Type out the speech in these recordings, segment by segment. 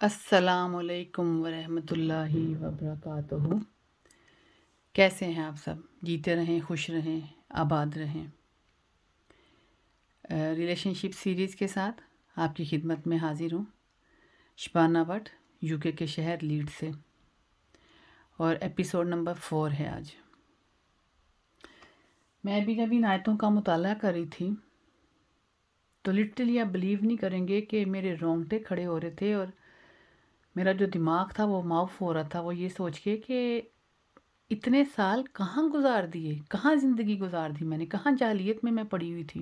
अस्सलाम वालेकुम वरहमतुल्लाहि वबरकातुहू। कैसे हैं आप सब? जीते रहें, खुश रहें, आबाद रहें। रिलेशनशिप सीरीज़ के साथ आपकी खिदमत में हाजिर हूँ, शबाना भट्ट, यूके के शहर लीड से, और एपिसोड नंबर 4 है आज। मैं अभी जब इन आयतों का मुताला कर रही थी तो लिटरली आप बिलीव नहीं करेंगे कि मेरे रोंगटे खड़े हो रहे थे और मेरा जो दिमाग था वो माउफ हो रहा था, वो ये सोच के कि इतने साल कहाँ गुजार दिए, कहाँ ज़िंदगी गुजार दी मैंने, कहाँ जाहिलियत में मैं पड़ी हुई थी।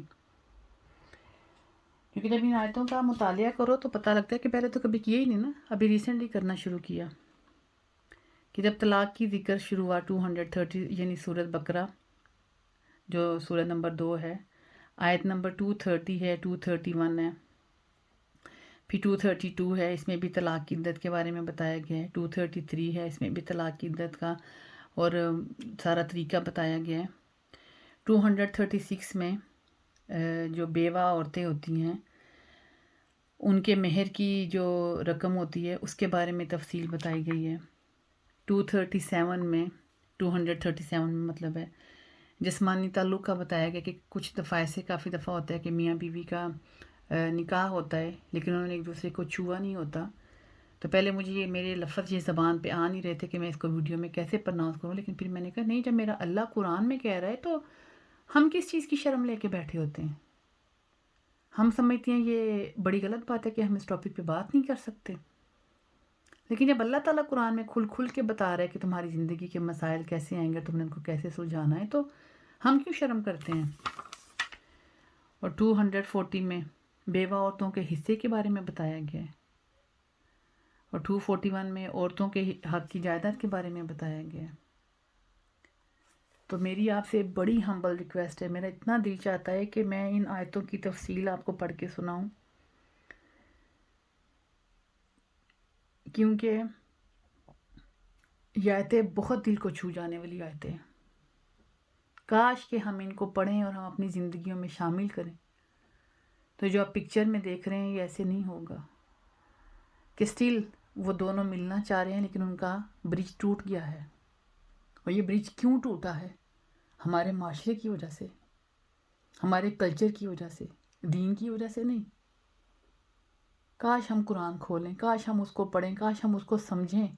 क्योंकि जब इन आयतों का मुतालिया करो तो पता लगता है कि पहले तो कभी किया ही नहीं ना, अभी रिसेंटली करना शुरू किया। कि जब तलाक की ज़िक्र शुरू हुआ 230 यानी सूरत बकरा जो सूरत नंबर 2 है, आयत नंबर 230 है, 231 है, फिर 232 है, इसमें भी तलाक की इद्दत के बारे में बताया गया है। 233 है, इसमें भी तलाक की इद्दत का और सारा तरीका बताया गया है। 236 में जो बेवा औरतें होती हैं उनके मेहर की जो रकम होती है उसके बारे में तफसील बताई गई है। 237 में 237 में मतलब है जिस्मानी ताल्लुक़ का बताया गया कि कुछ दफ़ा ऐसे काफ़ी दफ़ा होता है कि मियाँ बीवी का निकाह होता है लेकिन उन्होंने एक दूसरे को छुआ नहीं होता। तो पहले मुझे ये मेरे लफ्ज़ ये ज़बान पे आ नहीं रहे थे कि मैं इसको वीडियो में कैसे प्रोनाउंस करूँ, लेकिन फिर मैंने कहा नहीं, जब मेरा अल्लाह कुरान में कह रहा है तो हम किस चीज़ की शर्म लेके बैठे होते हैं। हम समझते हैं ये बड़ी गलत बात है कि हम इस टॉपिक पे बात नहीं कर सकते, लेकिन जब अल्लाह ताला कुरान में खुल खुल के बता रहा है कि तुम्हारी ज़िंदगी के मसाइल कैसे आएंगे, तुमने उनको कैसे सुलझाना है, तो हम क्यों शर्म करते हैं। और 240 में बेवा औरतों के हिस्से के बारे में बताया गया है और 241 में औरतों के हक की जायदाद के बारे में बताया गया है। तो मेरी आपसे बड़ी हम्बल रिक्वेस्ट है, मेरा इतना दिल चाहता है कि मैं इन आयतों की तफसील आपको पढ़ के सुनाऊं, क्योंकि ये आयतें बहुत दिल को छू जाने वाली आयतें हैं। काश कि हम इनको पढ़ें और हम अपनी ज़िंदगियों में शामिल करें। तो जो आप पिक्चर में देख रहे हैं ये ऐसे नहीं होगा कि स्टिल वो दोनों मिलना चाह रहे हैं लेकिन उनका ब्रिज टूट गया है। और ये ब्रिज क्यों टूटा है? हमारे माशरे की वजह से, हमारे कल्चर की वजह से, दीन की वजह से नहीं। काश हम कुरान खोलें, काश हम उसको पढ़ें, काश हम उसको समझें।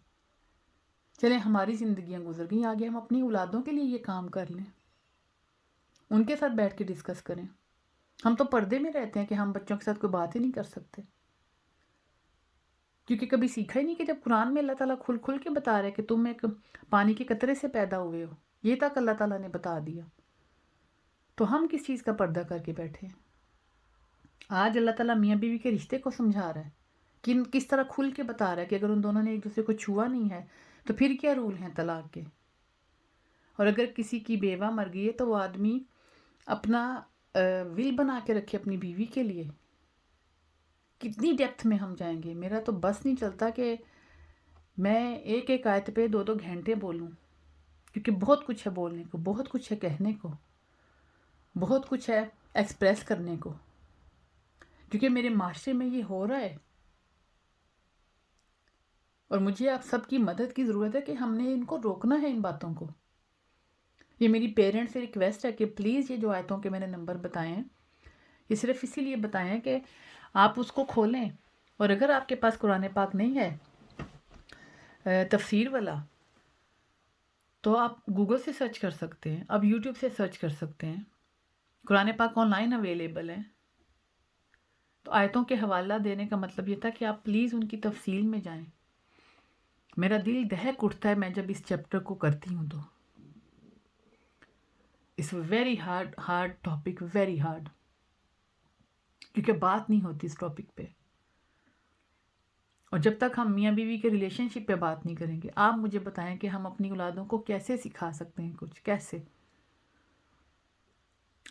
चलें, हमारी ज़िंदगियां गुजर गई, आगे हम अपनी औलादों के लिए ये काम कर लें, उनके साथ बैठ के डिस्कस करें। हम तो पर्दे में रहते हैं कि हम बच्चों के साथ कोई बात ही नहीं कर सकते, क्योंकि कभी सीखा ही नहीं कि जब कुरान में अल्लाह ताला खुल खुल के बता रहा है कि तुम एक पानी के कतरे से पैदा हुए हो, ये तक अल्लाह ताला ने बता दिया, तो हम किस चीज़ का पर्दा करके बैठे हैं। आज अल्लाह ताला मियाँ बीवी के रिश्ते को समझा रहा है कि किस तरह खुल के बता रहा है कि अगर उन दोनों ने एक दूसरे को छुआ नहीं है तो फिर क्या रूल हैं तलाक के। और अगर किसी की बेवा मर गई है तो वो आदमी अपना विल बना के रखे अपनी बीवी के लिए। कितनी डेप्थ में हम जाएंगे, मेरा तो बस नहीं चलता कि मैं एक एक आयत पे 2-2 घंटे बोलूं, क्योंकि बहुत कुछ है बोलने को, बहुत कुछ है कहने को, बहुत कुछ है एक्सप्रेस करने को, क्योंकि मेरे माशरे में ये हो रहा है और मुझे आप सबकी मदद की ज़रूरत है कि हमने इनको रोकना है, इन बातों को। ये मेरी पेरेंट्स से रिक्वेस्ट है कि प्लीज़ ये जो आयतों के मैंने नंबर बताए हैं ये सिर्फ इसीलिए बताए हैं कि आप उसको खोलें। और अगर आपके पास कुरान पाक नहीं है तफसीर वाला, तो आप गूगल से सर्च कर सकते हैं, आप यूट्यूब से सर्च कर सकते हैं, कुरान पाक ऑनलाइन अवेलेबल है। तो आयतों के हवाला देने का मतलब ये था कि आप प्लीज़ उनकी तफसील में जाएं। मेरा दिल दहक उठता है मैं जब इस चैप्टर को करती हूँ तो it's very hard topic, very hard, क्योंकि बात नहीं होती इस टॉपिक पे। और जब तक हम मियाँ बीवी के रिलेशनशिप पे बात नहीं करेंगे, आप मुझे बताएं कि हम अपनी औलादों को कैसे सिखा सकते हैं कुछ, कैसे।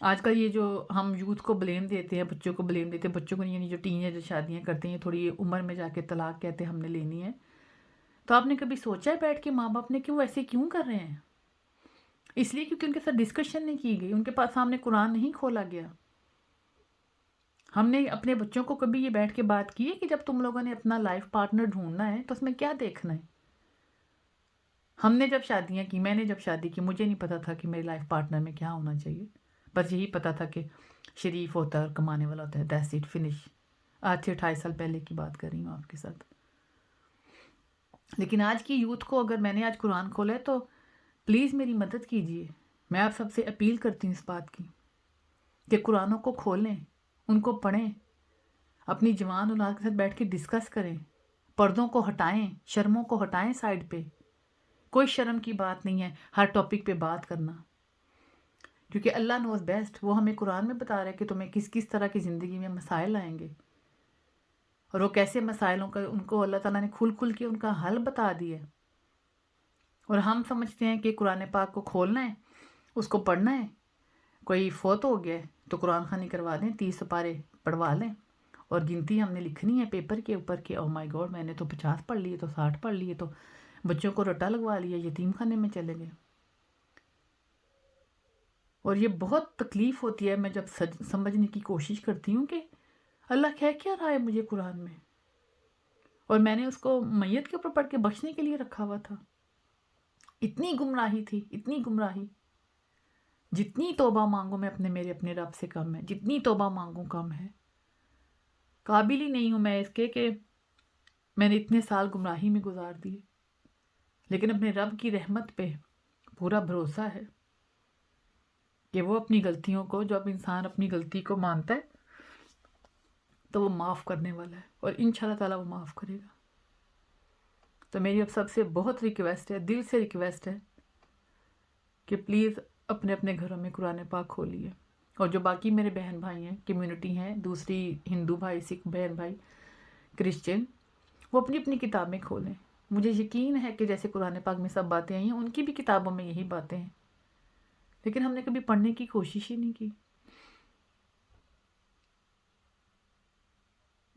आजकल ये जो हम यूथ को ब्लेम देते हैं, बच्चों को ब्लेम देते हैं, बच्चों को यानी जो टीनेजर शादियाँ करते हैं थोड़ी उम्र में जाके तलाक कहते हैं हमने लेनी है, तो आपने कभी सोचा है बैठ के माँ बाप ने कि वो ऐसे क्यों कर रहे हैं? इसलिए क्योंकि उनके साथ डिस्कशन नहीं की गई, उनके पास सामने कुरान नहीं खोला गया। ہم نے اپنے بچوں کو کبھی یہ بیٹھ کے بات کی ہے کہ جب تم لوگوں نے اپنا لائف پارٹنر ڈھونڈنا ہے تو اس میں کیا دیکھنا ہے؟ ہم نے جب شادیاں کی، میں نے جب شادی کی، مجھے نہیں پتا تھا کہ میری لائف پارٹنر میں کیا ہونا چاہیے. بس یہی پتا تھا کہ شریف ہوتا ہے اور کمانے والا ہوتا ہے. That's it, finish. آج سے 28 سال پہلے کی بات کر رہی ہوں آپ کے ساتھ. لیکن آج کی یوتھ کو اگر میں نے آج قرآن کھولا ہے تو پلیز میری مدد کیجیے. میں آپ سب سے اپیل کرتی ہوں اس بات کی کہ قرآنوں کو کھولیں، ان کو پڑھیں، اپنی جوان اولاد کے ساتھ بیٹھ کے ڈسکس کریں، پردوں کو ہٹائیں، شرموں کو ہٹائیں سائڈ پہ. کوئی شرم کی بات نہیں ہے ہر ٹاپک پہ بات کرنا، کیونکہ اللہ نوز بیسٹ. وہ ہمیں قرآن میں بتا رہا ہے کہ تمہیں کس کس طرح کی زندگی میں مسائل آئیں گے، اور وہ کیسے مسائلوں کا ان کو اللہ تعالیٰ نے کھل کھل کے ان کا حل بتا دیا ہے. اور ہم سمجھتے ہیں کہ قرآن پاک کو کھولنا ہے، اس کو پڑھنا ہے. کوئی فوت ہو گیا ہے تو قرآن خوانی کروا دیں، 30 سپارے پڑھوا لیں، اور گنتی ہم نے لکھنی ہے پیپر کے اوپر کہ او مائی گاڈ میں نے تو 50 پڑھ لیے، تو 60 پڑھ لیے، تو بچوں کو رٹا لگوا لیا، یتیم خانے میں چلے گئے. اور یہ بہت تکلیف ہوتی ہے میں جب سمجھنے کی کوشش کرتی ہوں کہ اللہ کہہ کیا رہا ہے مجھے قرآن میں، اور میں نے اس کو میت کے اوپر پڑھ کے بخشنے کے لیے رکھا ہوا تھا. اتنی گمراہی تھی، اتنی گمراہی. جتنی توبہ مانگوں میں میرے اپنے رب سے کم ہے، جتنی توبہ مانگوں کم ہے. قابل ہی نہیں ہوں میں اس کے کہ میں نے اتنے سال گمراہی میں گزار دیے. لیکن اپنے رب کی رحمت پہ پورا بھروسہ ہے کہ وہ اپنی غلطیوں کو، جب انسان اپنی غلطی کو مانتا ہے تو وہ معاف کرنے والا ہے، اور انشاءاللہ تعالیٰ وہ معاف کرے گا. تو میری اب سب سے بہت ریکویسٹ ہے، دل سے ریکویسٹ ہے کہ پلیز اپنے اپنے گھروں میں قرآن پاک کھولیے. اور جو باقی میرے بہن بھائی ہیں، کمیونٹی ہیں دوسری، ہندو بھائی، سکھ بہن بھائی، کرسچن، وہ اپنی اپنی کتابیں کھولیں. مجھے یقین ہے کہ جیسے قرآن پاک میں سب باتیں آئی ہیں، ان کی بھی کتابوں میں یہی باتیں ہیں، لیکن ہم نے کبھی پڑھنے کی کوشش ہی نہیں کی.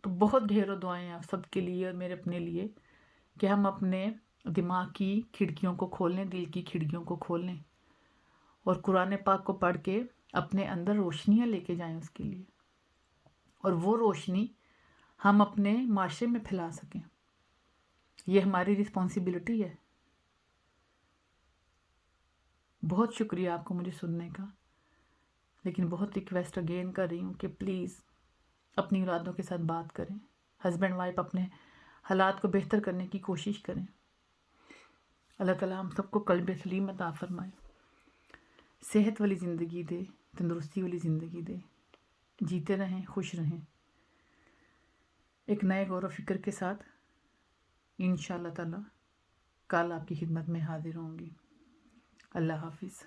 تو بہت ڈھیروں دعائیں آپ سب کے لیے اور میرے اپنے لیے کہ ہم اپنے دماغ کی کھڑکیوں کو کھولیں، دل کی کھڑکیوں کو کھولیں، اور قرآن پاک کو پڑھ کے اپنے اندر روشنیاں لے کے جائیں اس کے لیے، اور وہ روشنی ہم اپنے معاشرے میں پھیلا سکیں. یہ ہماری رسپانسبلٹی ہے. بہت شکریہ آپ کو مجھے سننے کا، لیکن بہت ریکویسٹ اگین کر رہی ہوں کہ پلیز اپنی اولادوں کے ساتھ بات کریں. ہسبینڈ وائف اپنے حالات کو بہتر کرنے کی کوشش کریں. اللہ تعالیٰ ہم سب کو قلب سلیم عطا فرمائے، صحت والی زندگی دے، تندرستی والی زندگی دے، جیتے رہیں، خوش رہیں. ایک نئے غور و فکر کے ساتھ انشاءاللہ تعالیٰ کل آپ کی خدمت میں حاضر ہوں گی. اللہ حافظ.